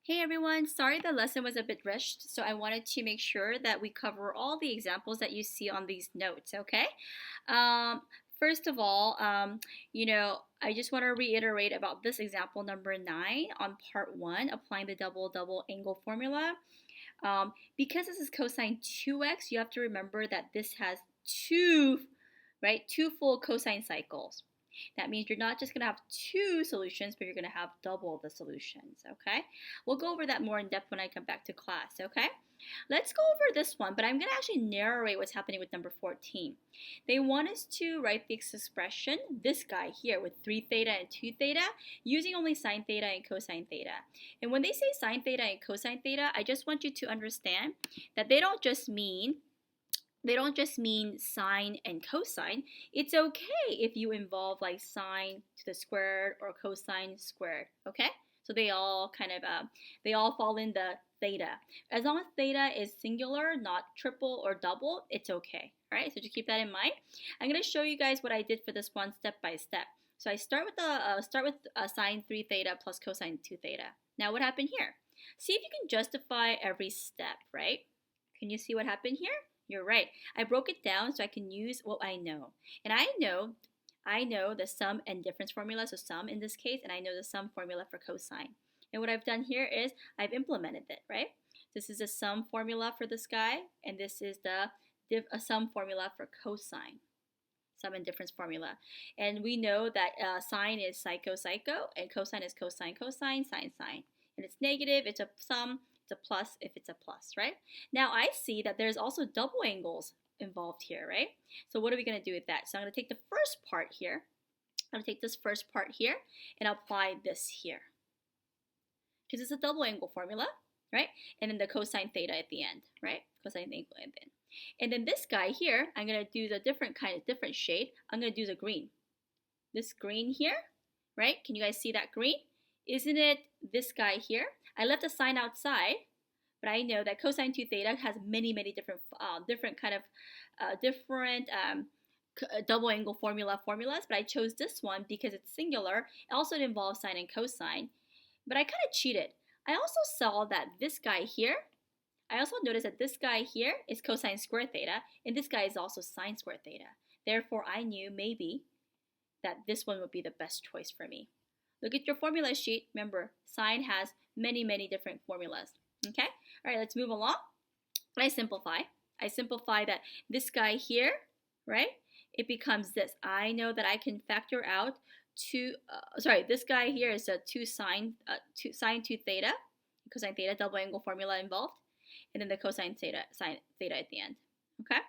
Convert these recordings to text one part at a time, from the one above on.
Hey everyone, sorry the lesson was a bit rushed, so I wanted to make sure that we cover all the examples that you see on these notes, okay? Um, First of all, I just want to reiterate about this example number 9 on part 1, applying the double angle formula. Because this is cosine 2x, you have to remember that this has two full cosine cycles. That means you're not just going to have two solutions, but you're going to have double the solutions, okay? We'll go over that more in depth when I come back to class, okay? Let's go over this one, but I'm going to actually narrate what's happening with number 14. They want us to write the expression, this guy here, with 3 theta and 2 theta, using only sine theta and cosine theta. And when they say sine theta and cosine theta, I just want you to understand that they don't just mean sine and cosine. It's okay if you involve like sine to the squared or cosine squared, okay? So they all fall in the theta. As long as theta is singular, not triple or double, it's okay, all right? So just keep that in mind. I'm going to show you guys what I did for this one step by step. So I start with sine 3 theta plus cosine 2 theta. Now what happened here? See if you can justify every step, right? Can you see what happened here? You're right. I broke it down so I can use what I know. And I know the sum and difference formula, so sum in this case, and I know the sum formula for cosine. And what I've done here is I've implemented it, right? This is a sum formula for this guy, and this is a sum formula for cosine. Sum and difference formula. And we know that sine is psycho, and cosine is cosine, sine. And it's negative, it's a sum. It's a plus if it's a plus, right? Now I see that there's also double angles involved here, right? So what are we going to do with that? So I'm going to take the first part here. I'm going to take this first part here and apply this here. Because it's a double angle formula, right? And then the cosine theta at the end, right? Cosine theta at the end. And then this guy here, I'm going to do the different shade. I'm going to do the green. This green here, right? Can you guys see that green? Isn't it this guy here? I left the sign outside, but I know that cosine 2 theta has many different double angle formulas, but I chose this one because it's singular. Also, it involves sine and cosine, but I kind of cheated. I also saw that this guy here, I also noticed that this guy here is cosine squared theta, and this guy is also sine squared theta. Therefore, I knew maybe that this one would be the best choice for me. Look at your formula sheet. Remember, sine has many different formulas. Okay? All right, let's move along. I simplify that this guy here, right? It becomes this. I know that I can factor out this guy here is a 2 sine 2 theta, cosine theta, double angle formula involved, and then the cosine theta, sine theta at the end. Okay?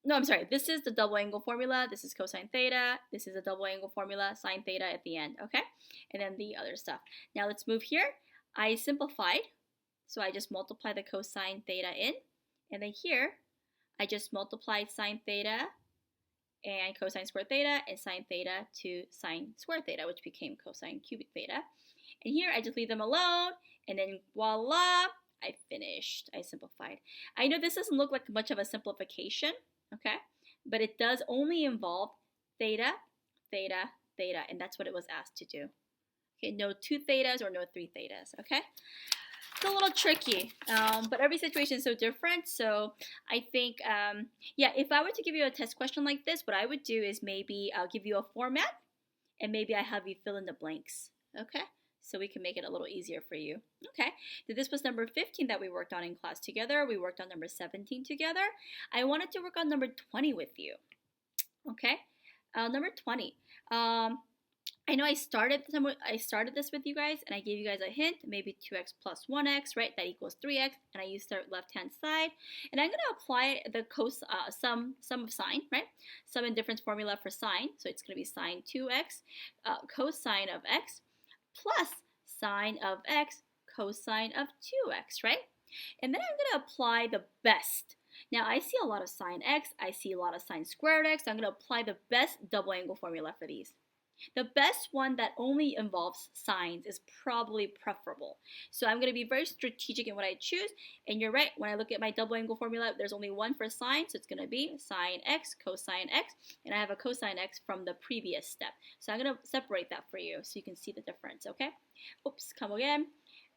No, I'm sorry. This is the double angle formula. This is cosine theta. This is a double angle formula, sine theta at the end, okay? And then the other stuff. Now let's move here. I simplified, so I just multiply the cosine theta in. And then here, I just multiplied sine theta and cosine squared theta and sine theta to sine squared theta, which became cosine cubic theta. And here, I just leave them alone, and then voila, I finished. I simplified. I know this doesn't look like much of a simplification, okay? But it does only involve theta, and that's what it was asked to do. Okay, no 2 thetas or no 3 thetas, okay? It's a little tricky, but every situation is so different, so I think, if I were to give you a test question like this, what I would do is maybe I'll give you a format, and maybe I have you fill in the blanks, okay? So we can make it a little easier for you. Okay, this was number 15 that we worked on in class together. We worked on number 17 together. I wanted to work on number 20 with you. Okay, number 20. I know I started this with you guys, and I gave you guys a hint, maybe 2x plus 1x, right? That equals 3x, and I used the left-hand side. And I'm going to apply the sum of sine, right? Sum and difference formula for sine. So it's going to be sine 2x, cosine of x, plus sine of x, cosine of 2x, right? And then I'm going to apply the best. Now, I see a lot of sine x. I see a lot of sine squared x. So I'm going to apply the best double angle formula for these. The best one that only involves signs is probably preferable. So I'm going to be very strategic in what I choose. And you're right, when I look at my double angle formula, there's only one for sine, so it's going to be sine x, cosine x, and I have a cosine x from the previous step. So I'm going to separate that for you so you can see the difference, okay? Oops, come again.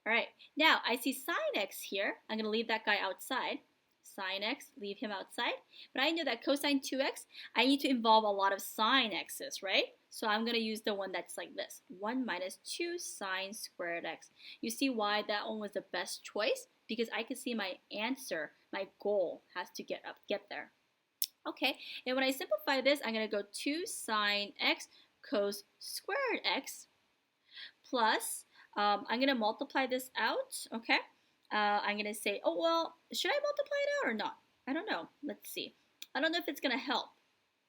All right, now I see sine x here. I'm going to leave that guy outside. Sine x, leave him outside. But I know that cosine 2x, I need to involve a lot of sine x's, right? So I'm going to use the one that's like this. 1 minus 2 sine squared x. You see why that one was the best choice? Because I can see my answer, my goal has to get there. Okay, and when I simplify this, I'm going to go 2 sine x cos squared x plus, I'm going to multiply this out, okay? I'm going to say, oh, well, should I multiply it out or not? I don't know. Let's see. I don't know if it's going to help.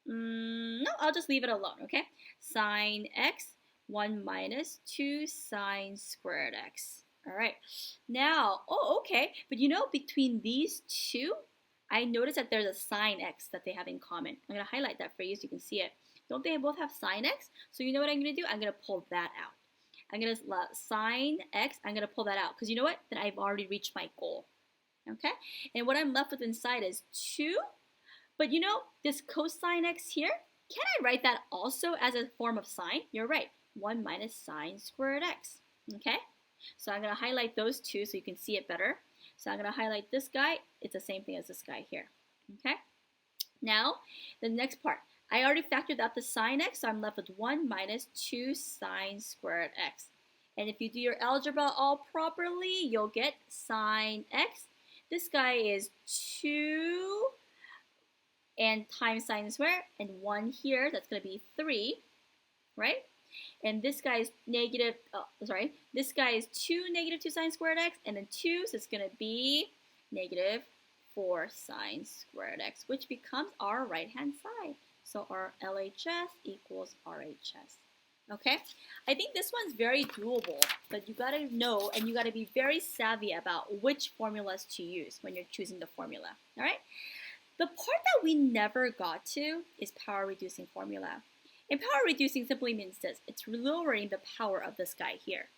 No, I'll just leave it alone, okay? Sine x, 1 minus 2 sine squared x. All right. Now, oh, okay. But you know, between these two, I noticed that there's a sine x that they have in common. I'm going to highlight that for you so you can see it. Don't they both have sine x? So you know what I'm going to do? I'm going to pull that out. I'm going to sine x, I'm going to pull that out. Because you know what? Then I've already reached my goal. Okay? And what I'm left with inside is 2. But you know, this cosine x here, can I write that also as a form of sine? You're right. 1 minus sine squared x. Okay? So I'm going to highlight those two so you can see it better. So I'm going to highlight this guy. It's the same thing as this guy here. Okay? Now, the next part. I already factored out the sine x, so I'm left with 1 minus 2 sine squared x. And if you do your algebra all properly, you'll get sine x. This guy is 2 and times sine squared, and 1 here, that's going to be 3, right? And this guy is this guy is 2 negative 2 sine squared x, and then 2, so it's going to be negative 4 sine squared x, which becomes our right-hand side. So our LHS equals RHS. Okay? I think this one's very doable, but you got to know and you got to be very savvy about which formulas to use when you're choosing the formula. All right? The part that we never got to is power reducing formula. And power reducing simply means this. It's lowering the power of this guy here.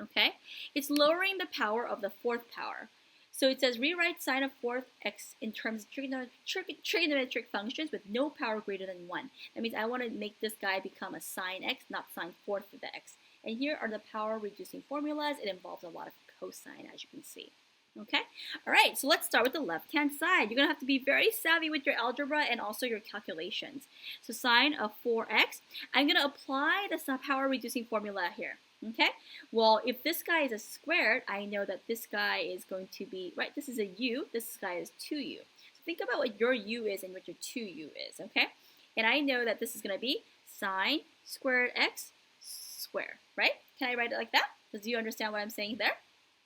Okay? It's lowering the power of the fourth power. So it says rewrite sine of fourth x in terms of trigonometric functions with no power greater than 1. That means I want to make this guy become a sine x, not sine fourth of the x. And here are the power reducing formulas. It involves a lot of cosine, as you can see. Okay? All right, so let's start with the left-hand side. You're going to have to be very savvy with your algebra and also your calculations. So sine of 4x, I'm going to apply the power reducing formula here. Okay, well, if this guy is a squared, I know that this guy is going to be, right, this is a u, this guy is 2u. So think about what your u is and what your 2u is, okay? And I know that this is going to be sine squared x squared, right? Can I write it like that? Do you understand what I'm saying there?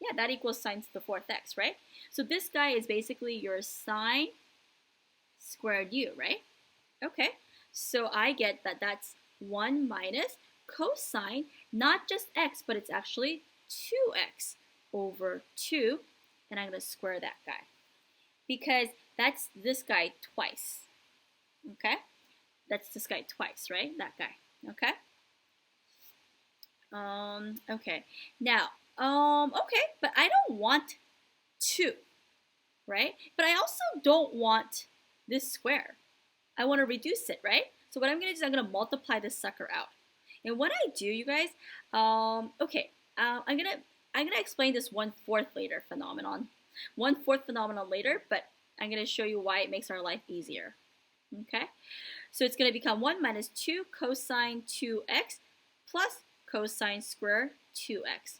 Yeah, that equals sine to the fourth x, right? So this guy is basically your sine squared u, right? Okay, so I get that that's 1 minus cosine, not just x, but it's actually 2x over 2, and I'm going to square that guy. Because that's this guy twice, okay? That's this guy twice, right? That guy, okay? Okay. Now, okay, but I don't want 2, right? But I also don't want this square. I want to reduce it, right? So what I'm going to do is I'm going to multiply this sucker out. And when I do, you guys, okay, I'm gonna explain this 1/4 later phenomenon, 1/4 phenomenon later, but I'm gonna show you why it makes our life easier. Okay, so it's gonna become 1 minus 2 cosine 2x plus cosine square 2x.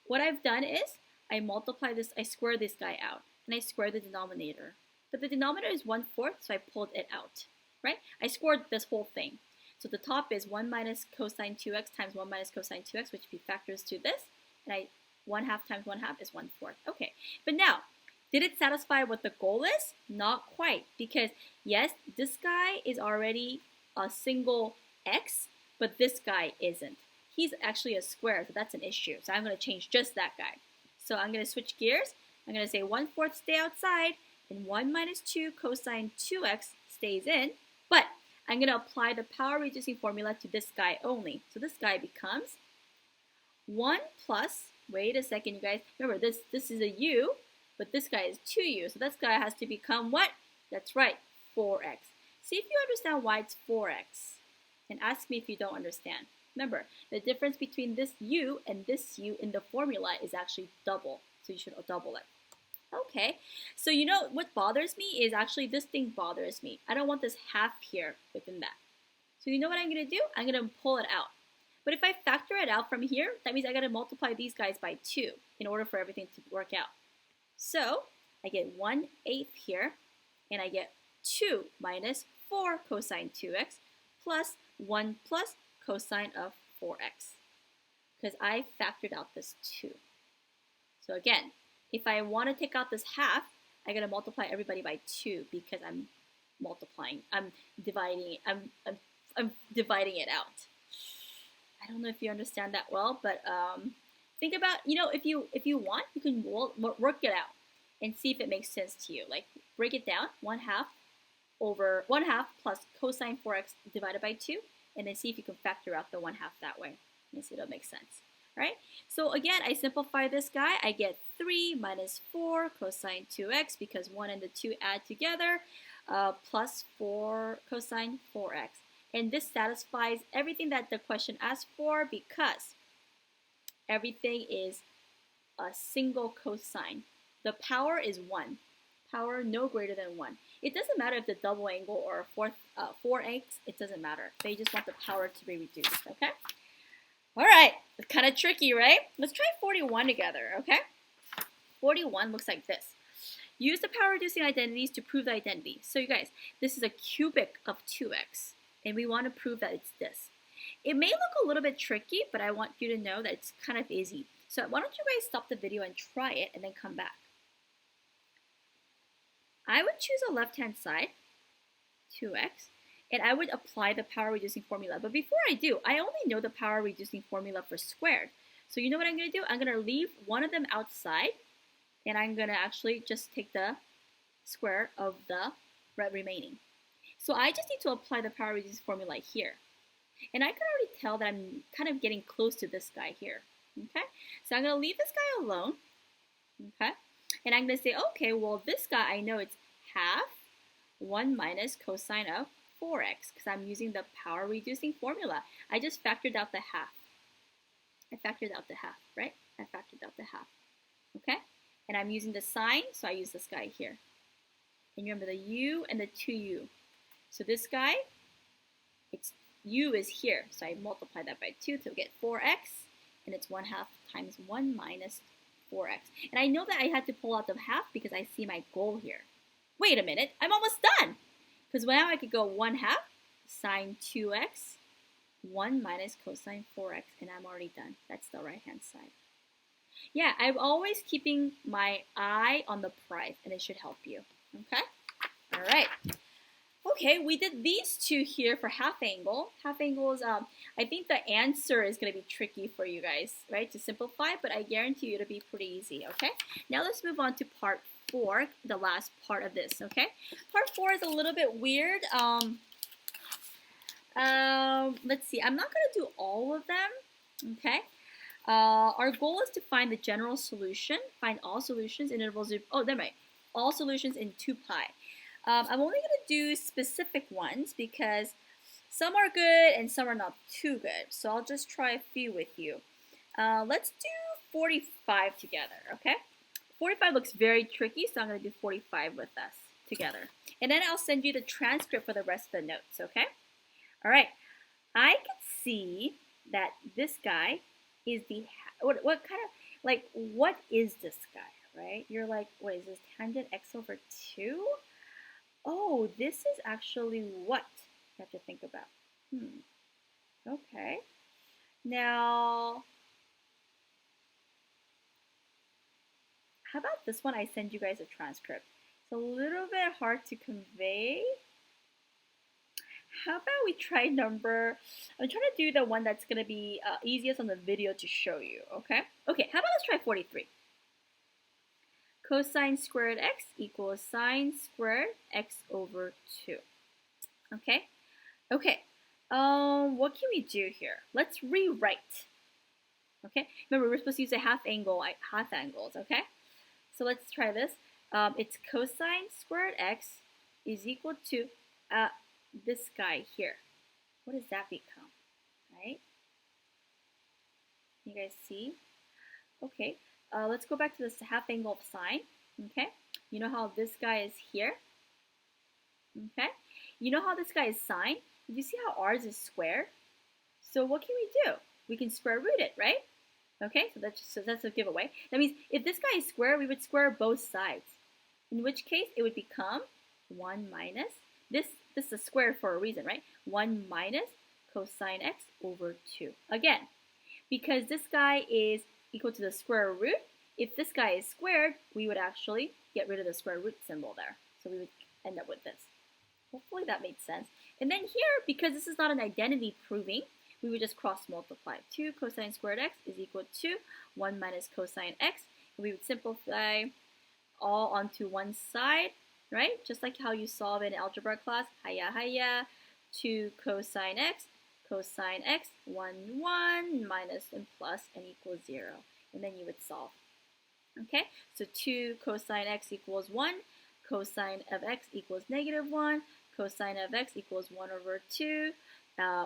What I've done is I multiply this, I square this guy out, and I square the denominator. But the denominator is 1/4, so I pulled it out, right? I squared this whole thing. So the top is 1 minus cosine 2x times 1 minus cosine 2x, which factors to this. And 1/2 times 1/2 is 1/4. Okay, but now, did it satisfy what the goal is? Not quite, because yes, this guy is already a single x, but this guy isn't. He's actually a square, so that's an issue. So I'm going to change just that guy. So I'm going to switch gears. I'm going to say 1/4 stay outside, and 1 minus 2 cosine 2x stays in. But I'm going to apply the power reducing formula to this guy only. So this guy becomes 1 plus, wait a second you guys, remember this is a u, but this guy is 2u, so this guy has to become what? That's right, 4x. See if you understand why it's 4x, and ask me if you don't understand. Remember, the difference between this u and this u in the formula is actually double, so you should double it. Okay, so you know what bothers me is actually this thing bothers me. I don't want this half here within that. So you know what I'm going to do? I'm going to pull it out. But if I factor it out from here, that means I got to multiply these guys by 2 in order for everything to work out. So I get 1/8 here, and I get 2 minus 4 cosine 2x plus 1 plus cosine of 4x, because I factored out this 2. So again, if I want to take out this half, I got to multiply everybody by 2 because I'm dividing it out. I don't know if you understand that well, but think about, if you want, you can work it out and see if it makes sense to you. Like break it down, 1/2 over 1/2 plus cosine 4x divided by 2, and then see if you can factor out the 1/2 that way and see if it'll make sense. All right, so again, I simplify this guy. I get 3 minus 4 cosine 2x because 1 and the 2 add together, plus 4 cosine 4x. And this satisfies everything that the question asked for because everything is a single cosine. The power is 1. Power no greater than 1. It doesn't matter if the double angle or 4x, it doesn't matter. They just want the power to be reduced, okay? All right, it's kind of tricky, right? Let's try 41 together, okay? 41 looks like this. Use the power reducing identities to prove the identity. So you guys, this is a cubic of 2x, and we want to prove that it's this. It may look a little bit tricky, but I want you to know that it's kind of easy. So why don't you guys stop the video and try it and then come back. I would choose a left-hand side, 2x, and I would apply the power reducing formula. But before I do, I only know the power reducing formula for squared. So you know what I'm going to do? I'm going to leave one of them outside, and I'm going to actually just take the square of the remaining. So I just need to apply the power reducing formula here. And I can already tell that I'm kind of getting close to this guy here. Okay? So I'm going to leave this guy alone. Okay? And I'm going to say, okay, well, this guy, I know it's half 1 minus cosine of 4x because I'm using the power reducing formula. I just factored out the half. I factored out the half, right? I factored out the half. Okay? And I'm using the sign, so I use this guy here. And remember the u and the 2u. So this guy, it's u is here. So I multiply that by 2 to get 4x. And it's 1/2 times 1 minus 4x. And I know that I had to pull out the half because I see my goal here. Wait a minute, I'm almost done. Because now I could go 1/2 sine 2x, 1 minus cosine 4x, and I'm already done. That's the right-hand side. Yeah, I'm always keeping my eye on the prize, and it should help you. Okay? All right. Okay, we did these two here for half angle. Half angles, I think the answer is going to be tricky for you guys, right, to simplify, but I guarantee you it'll be pretty easy, okay? Now let's move on to part 4, the last part of this, okay? Part 4 is a little bit weird. Let's see, I'm not going to do all of them, okay? Our goal is to find the general solution, find all solutions in intervals of, oh, never mind, all solutions in 2 pi. I'm only going to do specific ones because some are good and some are not too good. So I'll just try a few with you. Let's do 45 together, okay? 45 looks very tricky, so I'm going to do 45 with us together. And then I'll send you the transcript for the rest of the notes, okay? All right. I can see that this guy is the, what kind of, like, what is this guy, right? You're like, what is this, tangent x over 2? Oh, this is actually what you have to think about. Okay. Now, how about this one? I send you guys a transcript. It's a little bit hard to convey. How about we try number, I'm trying to do the one that's going to be easiest on the video to show you, okay? Okay, how about let's try 43. Cosine squared x equals sine squared x over 2. Okay, Okay, what can we do here? Let's rewrite. Okay, remember we're supposed to use a half angles, okay? So let's try this. It's cosine squared x is equal to this guy here. What does that become, right? You guys see? Okay, let's go back to this half angle of sine, okay? You know how this guy is here, okay? You know how this guy is sine? You see how ours is squared? So what can we do? We can square root it, right? Okay, so that's a giveaway. That means if this guy is square, we would square both sides. In which case, it would become 1 minus, this is a square for a reason, right? 1 minus cosine x over 2. Again, because this guy is equal to the square root, if this guy is squared, we would actually get rid of the square root symbol there. So we would end up with this. Hopefully that made sense. And then here, because this is not an identity proving, we would just cross multiply. 2 cosine squared x is equal to 1 minus cosine x. And we would simplify all onto one side, right? Just like how you solve in algebra class. Hiya, hiya. 2 cosine x, 1, 1, minus and plus and equals 0. And then you would solve. Okay, so 2 cosine x equals 1, cosine of x equals negative 1, cosine of x equals 1 over 2.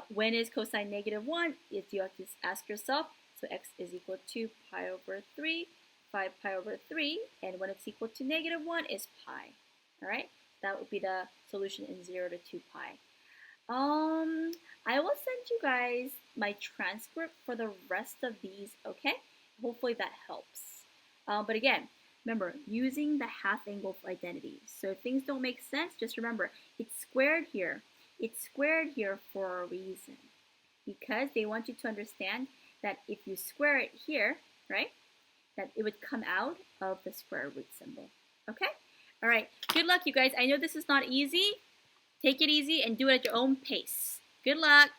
When is cosine negative 1? If you have to ask yourself, so x is equal to pi over 3, 5 pi over 3, and when it's equal to negative 1 is pi. All right, that would be the solution in 0 to 2 pi. I will send you guys my transcript for the rest of these, okay? Hopefully that helps. But again, remember, using the half angle identity. So if things don't make sense, just remember, it's squared here. It's squared here for a reason. Because they want you to understand that if you square it here, right, that it would come out of the square root symbol. Okay? All right. Good luck, you guys. I know this is not easy. Take it easy and do it at your own pace. Good luck.